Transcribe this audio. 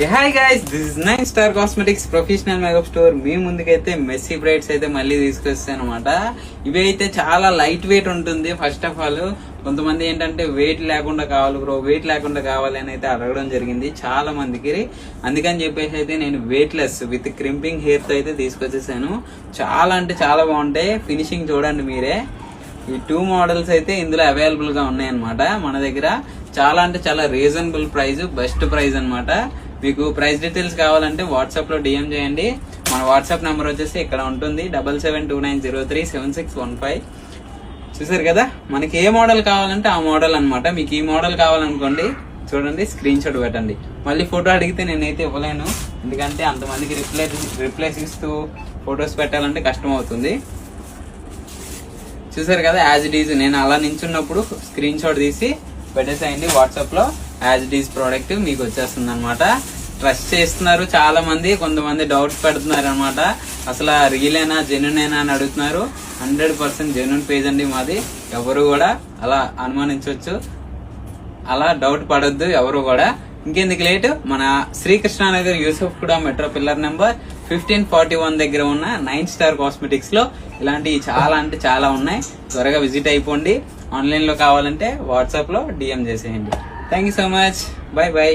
Hi guys, this is 9 Star Cosmetics professional makeup store. మీ ముందుకైతే messy brides అయితే మళ్ళీ తీసుకొస్తాను అనమాట. ఇవి అయితే చాలా లైట్ వెయిట్ ఉంటుంది. ఫస్ట్ ఆఫ్ ఆల్ కొంతమంది ఏంటంటే వెయిట్ లేకుండా కావాలి బ్రో, వెయిట్ లేకుండా కావాలి అని అయితే అడగడం జరిగింది చాలా మందికి. అందుకని చెప్పేసి అయితే నేను weight less with crimping hair తో అయితే తీసుకొచ్చేసాను. చాలా అంటే చాలా బాగుంటాయి. ఫినిషింగ్ చూడండి మీరే. ఈ 2 మోడల్స్ అయితే ఇందులో అవైలబుల్ గా ఉన్నాయన్నమాట మన దగ్గర. చాలా అంటే చాలా రీజనబుల్ ప్రైస్, బెస్ట్ ప్రైస్ అనమాట. మీకు ప్రైస్ డీటెయిల్స్ కావాలంటే వాట్సాప్ లో డిఎం చేయండి. మన వాట్సాప్ నెంబర్ వచ్చేసి ఇక్కడ ఉంటుంది 7729037615. చూసారు కదా, మనకి ఏ మోడల్ కావాలంటే ఆ మోడల్ అనమాట. మీకు ఈ మోడల్ కావాలనుకోండి, చూడండి స్క్రీన్ షాట్ పెట్టండి. మళ్ళీ ఫోటో అడిగితే నేనైతే ఇవ్వలేను, ఎందుకంటే అంతమందికి రిప్లేస్ ఇస్తూ ఫొటోస్ పెట్టాలంటే కష్టం అవుతుంది. చూసారు కదా, యాజ్ ఇట్ ఈజ్ నేను అలా నించున్నప్పుడు స్క్రీన్ షాట్ తీసి పెట్టేసేయండి వాట్సాప్ లో. యాజ్ ఇట్ ఈజ్ ప్రోడక్ట్ మీకు వచ్చేస్తుంది అనమాట. ట్రస్ట్ చేస్తున్నారు చాలా మంది, కొంతమంది డౌట్స్ పెడుతున్నారు అనమాట. అసలు రియలేనా జెన్యునేనా అని అడుగుతున్నారు. 100% జెన్యున్ పేజ్ అండి మాది. ఎవరు కూడా అలా అనుమానించవచ్చు, అలా డౌట్ పడొద్దు ఎవరు కూడా. ఇంకెందుకు లేట్, మన శ్రీకృష్ణానగర్ యూసఫ్ కూడా మెట్రో పిల్లర్ నెంబర్ 1541 దగ్గర ఉన్న 9 Star Cosmetics లో ఇలాంటివి చాలా అంటే చాలా ఉన్నాయి. త్వరగా విజిట్ అయిపోండి. ఆన్లైన్ లో కావాలంటే వాట్సాప్ లో డిఎం చేసేయండి. Thank you so much. By by.